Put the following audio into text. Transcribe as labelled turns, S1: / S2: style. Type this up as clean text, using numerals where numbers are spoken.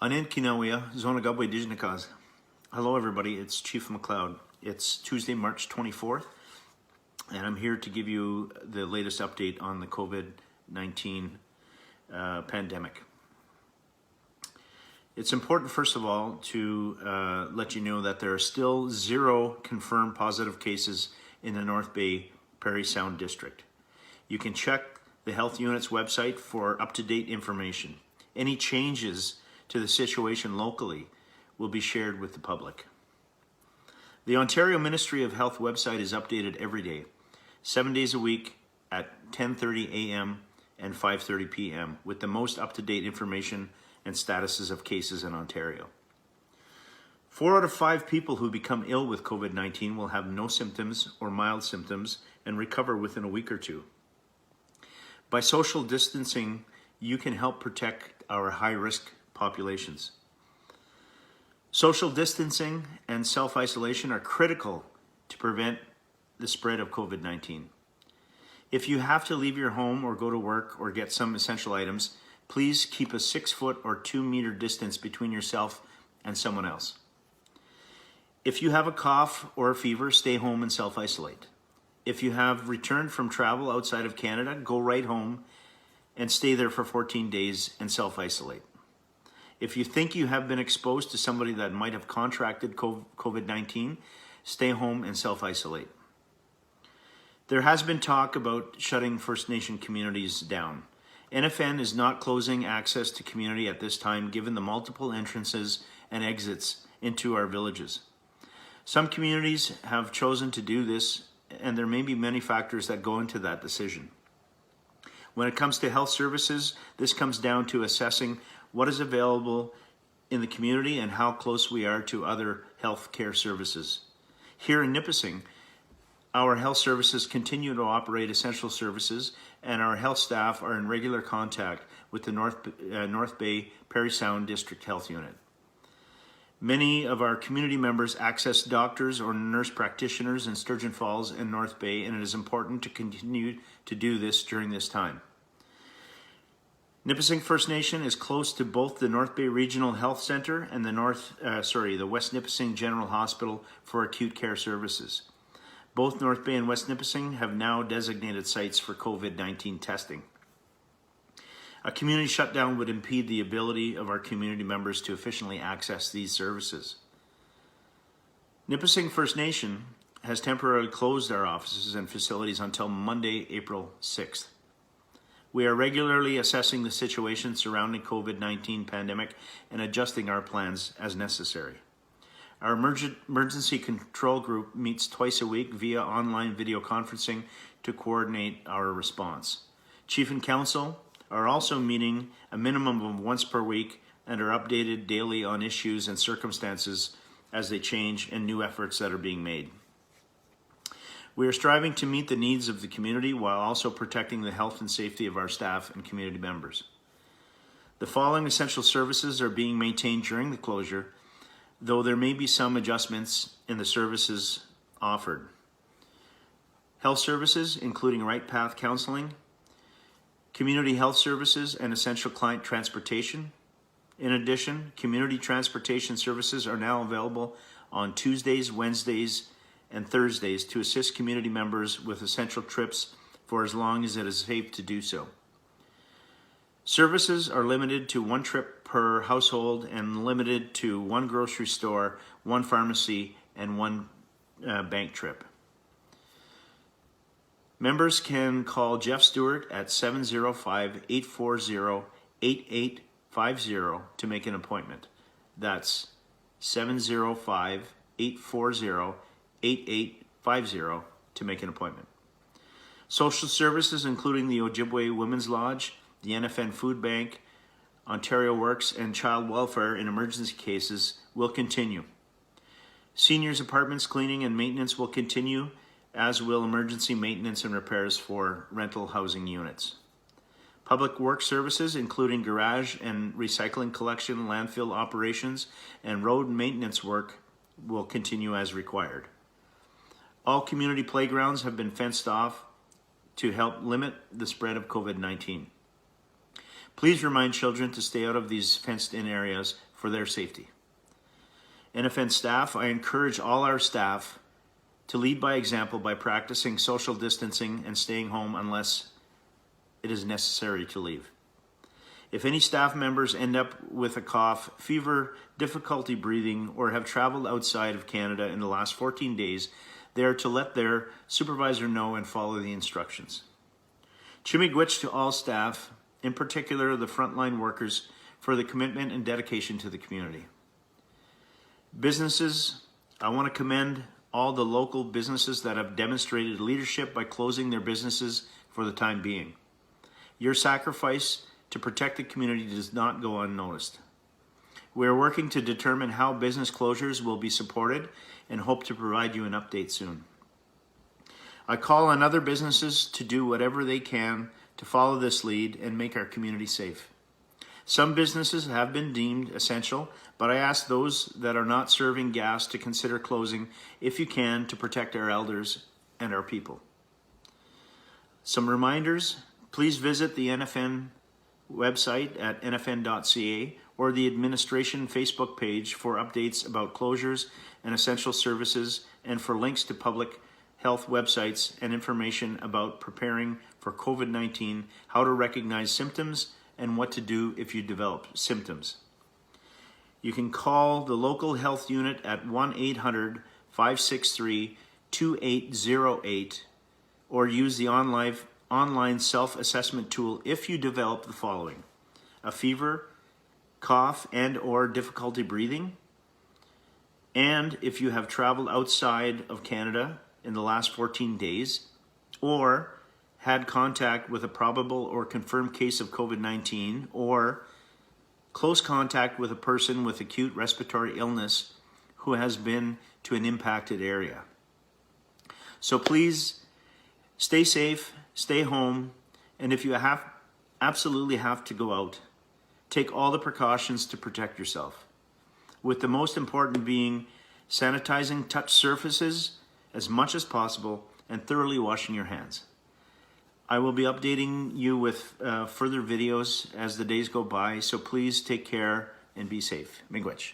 S1: Anin Kinawea, Zonagabwe Dijnikaz. Hello everybody, it's Chief McLeod. It's Tuesday, March 24th, and I'm here to give you the latest update on the COVID-19 pandemic. It's important, first of all, to let you know that there are still 0 confirmed positive cases in the North Bay Parry Sound District. You can check the health unit's website for up-to-date information. Any changes to the situation locally will be shared with the public. The Ontario Ministry of Health website is updated every day, 7 days a week at 10:30 a.m. and 5:30 p.m. with the most up-to-date information and statuses of cases in Ontario. 4 out of 5 people who become ill with COVID-19 will have no symptoms or mild symptoms and recover within a week or two. By social distancing, you can help protect our high-risk populations. Social distancing and self-isolation are critical to prevent the spread of COVID-19. If you have to leave your home or go to work or get some essential items, please keep a 6-foot or 2-meter distance between yourself and someone else. If you have a cough or a fever, stay home and self-isolate. If you have returned from travel outside of Canada, go right home and stay there for 14 days and self-isolate. If you think you have been exposed to somebody that might have contracted COVID-19, stay home and self-isolate. There has been talk about shutting First Nation communities down. NFN is not closing access to community at this time, given the multiple entrances and exits into our villages. Some communities have chosen to do this, and there may be many factors that go into that decision. When it comes to health services, this comes down to assessing what is available in the community and how close we are to other health care services. Here in Nipissing, our health services continue to operate essential services, and our health staff are in regular contact with the North Bay Parry Sound District Health Unit. Many of our community members access doctors or nurse practitioners in Sturgeon Falls and North Bay, and it is important to continue to do this during this time. Nipissing First Nation is close to both the North Bay Regional Health Centre and the West Nipissing General Hospital for acute care services. Both North Bay and West Nipissing have now designated sites for COVID-19 testing. A community shutdown would impede the ability of our community members to efficiently access these services. Nipissing First Nation has temporarily closed our offices and facilities until Monday, April 6th. We are regularly assessing the situation surrounding COVID-19 pandemic and adjusting our plans as necessary. Our emergency control group meets twice a week via online video conferencing to coordinate our response. Chief and Council are also meeting a minimum of once per week and are updated daily on issues and circumstances as they change and new efforts that are being made. We are striving to meet the needs of the community while also protecting the health and safety of our staff and community members. The following essential services are being maintained during the closure, though there may be some adjustments in the services offered. Health services, including Right Path Counseling, community health services, and essential client transportation. In addition, community transportation services are now available on Tuesdays, Wednesdays, and Thursdays to assist community members with essential trips for as long as it is safe to do so. Services are limited to 1 trip per household and limited to 1 grocery store, 1 pharmacy, and 1 bank trip. Members can call Jeff Stewart at 705-840-8850 to make an appointment. That's 705-840-8850 to make an appointment. Social services, including the Ojibwe Women's Lodge, the NFN Food Bank, Ontario Works, and Child Welfare in emergency cases will continue. Seniors apartments cleaning and maintenance will continue, as will emergency maintenance and repairs for rental housing units. Public work services, including garage and recycling collection, landfill operations, and road maintenance work, will continue as required. All community playgrounds have been fenced off to help limit the spread of COVID-19. Please remind children to stay out of these fenced-in areas for their safety. NFN staff, I encourage all our staff to lead by example by practicing social distancing and staying home unless it is necessary to leave. If any staff members end up with a cough, fever, difficulty breathing, or have traveled outside of Canada in the last 14 days, they are to let their supervisor know and follow the instructions. Chimigwich to all staff, in particular the frontline workers, for the commitment and dedication to the community. Businesses, I want to commend all the local businesses that have demonstrated leadership by closing their businesses for the time being. Your sacrifice to protect the community does not go unnoticed. We are working to determine how business closures will be supported and hope to provide you an update soon. I call on other businesses to do whatever they can to follow this lead and make our community safe. Some businesses have been deemed essential, but I ask those that are not serving gas to consider closing if you can to protect our elders and our people. Some reminders, please visit the NFN website at nfn.ca or the administration Facebook page for updates about closures and essential services and for links to public health websites and information about preparing for COVID-19, how to recognize symptoms, and what to do if you develop symptoms. You can call the local health unit at 1-800-563-2808 or use the online self-assessment tool if you develop the following: a fever, cough, and or difficulty breathing, and if you have traveled outside of Canada in the last 14 days, or had contact with a probable or confirmed case of COVID-19, or close contact with a person with acute respiratory illness who has been to an impacted area. So please stay safe, stay home, and if you absolutely have to go out, take all the precautions to protect yourself, with the most important being sanitizing touch surfaces as much as possible and thoroughly washing your hands. I will be updating you with further videos as the days go by, so please take care and be safe. Miigwech.